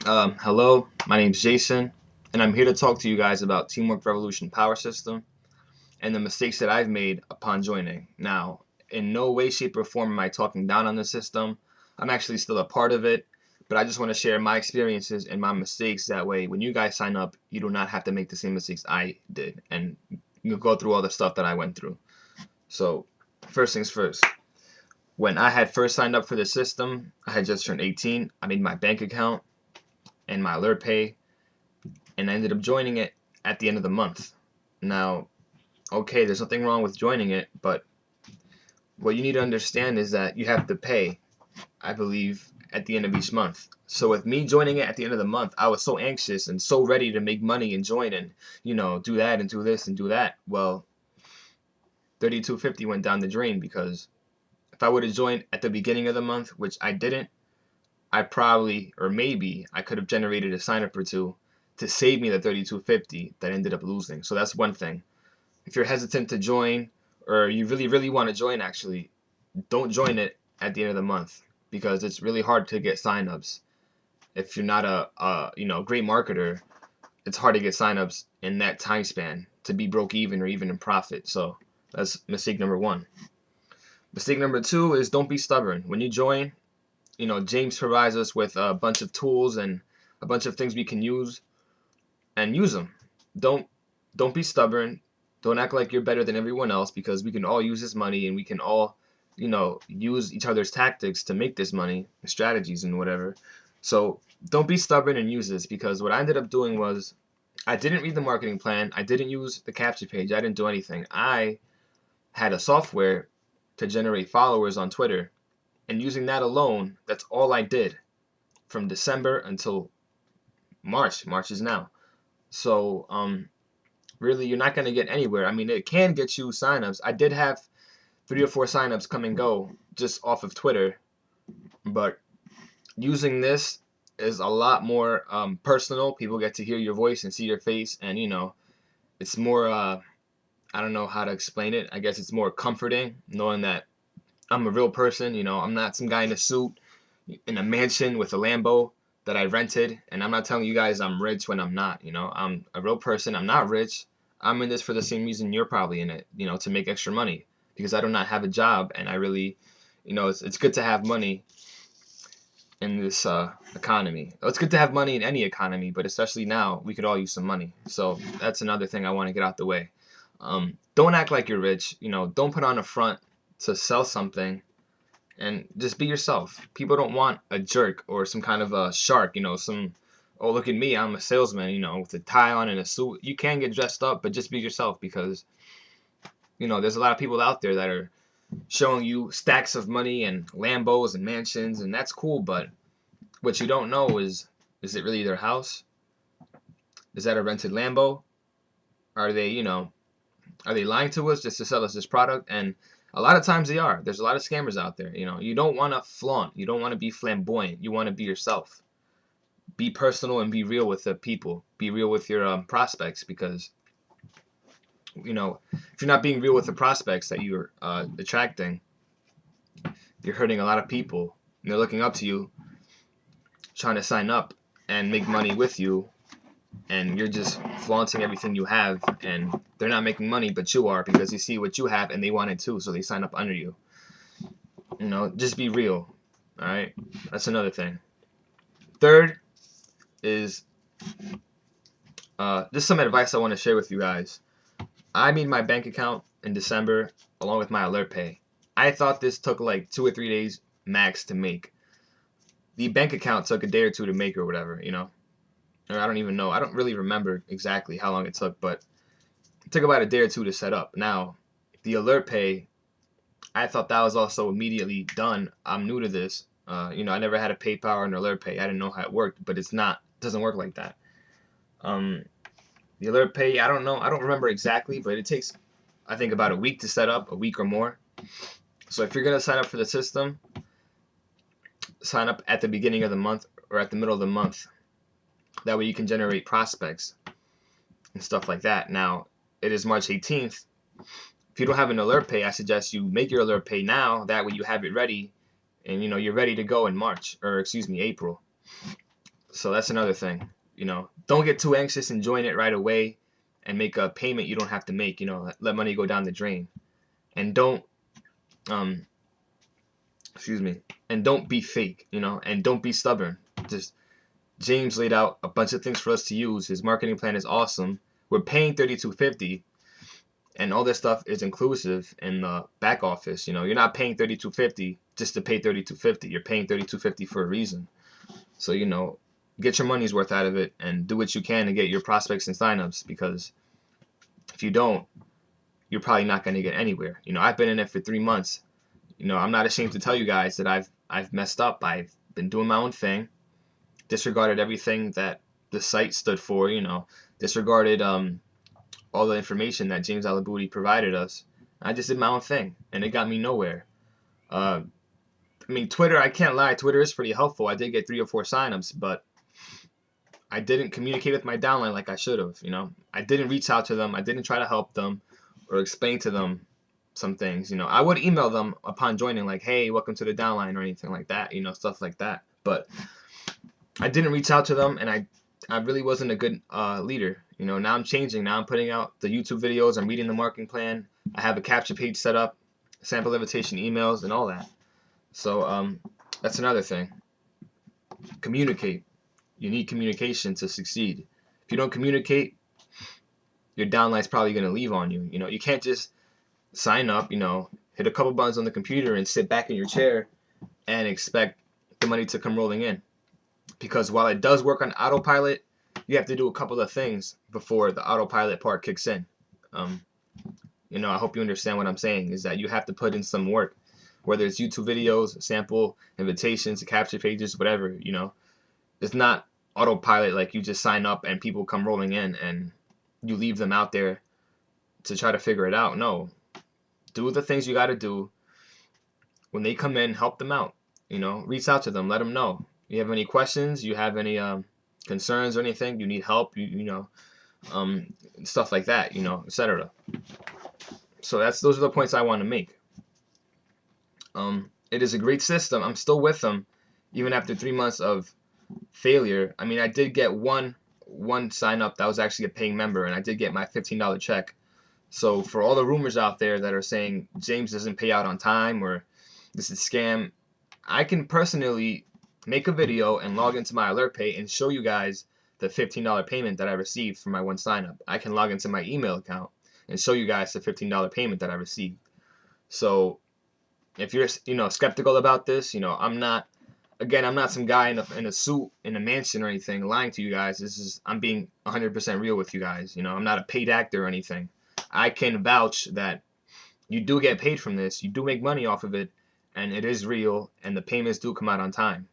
Hello, my name's Jason, and I'm here to talk to you guys about Teamwork Revolution Power System and the mistakes that I've made upon joining. Now, in no way, shape, or form am I talking down on the system. I'm actually still a part of it, but I just want to share my experiences and my mistakes. That way, when you guys sign up, you do not have to make the same mistakes I did, and you go through all the stuff that I went through. So, first things first. When I had first signed up for the system, I had just turned 18. I made my bank account and my alert pay, and I ended up joining it at the end of the month. Now, okay, there's nothing wrong with joining it, but what you need to understand is that you have to pay, I believe, at the end of each month. So with me joining it at the end of the month, I was so anxious and so ready to make money and join and, do that and do this and do that. Well, 3250 went down the drain because if I would have joined at the beginning of the month, which I didn't, I probably or maybe I could have generated a sign up or two to save me the 3250 that I ended up losing. So that's one thing. If you're hesitant to join or you really want to join, actually don't join it at the end of the month because it's really hard to get signups. If you're not a great marketer, it's hard to get signups in that time span to be broke even or even in profit. So that's mistake number one. Mistake number two is don't be stubborn. When you join, James provides us with a bunch of tools and a bunch of things we can use and use them. Don't don't be stubborn. Don't act like you're better than everyone else because we can all use this money and we can all, use each other's tactics to make this money, strategies and whatever. So don't be stubborn and use this because what I ended up doing was I didn't read the marketing plan. I didn't use the capture page. I didn't do anything. I had a software to generate followers on Twitter. And using that alone, that's all I did from December until March. March is now. So, really, you're not going to get anywhere. I mean, it can get you signups. I did have 3 or 4 signups come and go just off of Twitter, but using this is a lot more personal. People get to hear your voice and see your face, and it's more. I don't know how to explain it. I guess it's more comforting knowing that I'm a real person. I'm not some guy in a suit in a mansion with a Lambo that I rented, and I'm not telling you guys I'm rich when I'm not. I'm a real person. I'm not rich. I'm in this for the same reason you're probably in it. To make extra money because I do not have a job, and I really, it's good to have money in this economy. It's good to have money in any economy, but especially now we could all use some money. So that's another thing I want to get out the way. Don't act like you're rich. Don't put on a front to sell something and just be yourself. People don't want a jerk or some kind of a shark, oh, look at me, I'm a salesman, with a tie on and a suit. You can get dressed up, but just be yourself because, there's a lot of people out there that are showing you stacks of money and Lambos and mansions, and that's cool, but what you don't know is it really their house? Is that a rented Lambo? Are they, are they lying to us just to sell us this product? And a lot of times they are. There's a lot of scammers out there. You don't want to flaunt. You don't want to be flamboyant. You want to be yourself. Be personal and be real with the people. Be real with your prospects because, if you're not being real with the prospects that you're attracting, you're hurting a lot of people. And they're looking up to you, trying to sign up and make money with you, and you're just flaunting everything you have, and they're not making money, but you are because they see what you have and they want it too, so they sign up under you. Just be real. All right, that's another thing. Third is just some advice I want to share with you guys. I made my bank account in December along with my alert pay. I thought this took like 2 or 3 days max to make. The bank account took a day or two to make or whatever, or I don't even know. I don't really remember exactly how long it took, but it took about a day or two to set up. Now, the alert pay, I thought that was also immediately done. I'm new to this. I never had a PayPal or an alert pay. I didn't know how it worked, but it's not. It doesn't work like that. The alert pay, I don't know. I don't remember exactly, but it takes, I think, about a week to set up, a week or more. So if you're gonna sign up for the system, sign up at the beginning of the month or at the middle of the month. That way you can generate prospects and stuff like that. Now, it is March 18th. If you don't have an alert pay, I suggest you make your alert pay now. That way you have it ready and you're ready to go in March or April. So that's another thing. Don't get too anxious and join it right away and make a payment you don't have to make. Let money go down the drain. And don't um excuse me, and don't be fake, and don't be stubborn. Just James laid out a bunch of things for us to use. His marketing plan is awesome. We're paying 32.50, and all this stuff is inclusive in the back office. You're not paying 32.50 just to pay 32.50. You're paying 32.50 for a reason. So get your money's worth out of it and do what you can to get your prospects and signups, because if you don't, you're probably not going to get anywhere. I've been in it for 3 months. I'm not ashamed to tell you guys that I've messed up. I've been doing my own thing, disregarded everything that the site stood for, disregarded all the information that James al-oboudi provided us. I just did my own thing, and it got me nowhere. Twitter, I can't lie, Twitter is pretty helpful. I did get 3 or 4 signups, but I didn't communicate with my downline like I should have. I didn't reach out to them. I didn't try to help them or explain to them some things. I would email them upon joining, like, hey, welcome to the downline, or anything like that, stuff like that. But I didn't reach out to them, and I really wasn't a good leader. Now I'm changing. Now I'm putting out the YouTube videos. I'm reading the marketing plan. I have a capture page set up, sample invitation emails, and all that. So that's another thing. Communicate. You need communication to succeed. If you don't communicate, your downline's probably going to leave on you. You can't just sign up, hit a couple buttons on the computer and sit back in your chair and expect the money to come rolling in. Because while it does work on autopilot, you have to do a couple of things before the autopilot part kicks in. I hope you understand what I'm saying, is that you have to put in some work, whether it's YouTube videos, sample invitations, capture pages, whatever. It's not autopilot, like you just sign up and people come rolling in and you leave them out there to try to figure it out. No, do the things you got to do. When they come in, help them out. Reach out to them, let them know. You have any questions, you have any concerns or anything, you need help, stuff like that, etc. So those are the points I want to make. It is a great system. I'm still with them even after 3 months of failure. I did get one sign up that was actually a paying member, and I did get my $15 check. So for all the rumors out there that are saying James doesn't pay out on time or this is scam, I can personally make a video and log into my alert pay and show you guys the $15 payment that I received for my one sign up. I can log into my email account and show you guys the $15 payment that I received. So if you're skeptical about this, I'm not some guy in a suit in a mansion or anything lying to you guys. I'm being 100% real with you guys. I'm not a paid actor or anything. I can vouch that you do get paid from this. You do make money off of it, and it is real, and the payments do come out on time.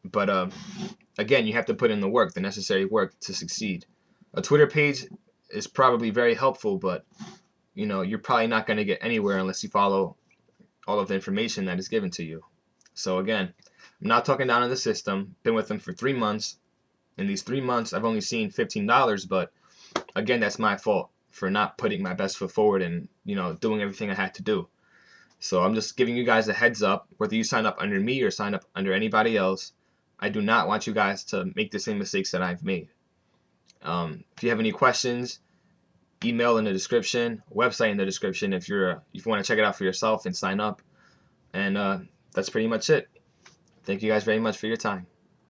But again, you have to put in the work, the necessary work to succeed. A Twitter page is probably very helpful, but you're probably not going to get anywhere unless you follow all of the information that is given to you. So again, I'm not talking down on the system. Been with them for 3 months. In these 3 months, I've only seen $15, but again, that's my fault for not putting my best foot forward and doing everything I had to do. So I'm just giving you guys a heads up, whether you sign up under me or sign up under anybody else. I do not want you guys to make the same mistakes that I've made. If you have any questions, email in the description, website in the description if you want to check it out for yourself and sign up. And that's pretty much it. Thank you guys very much for your time.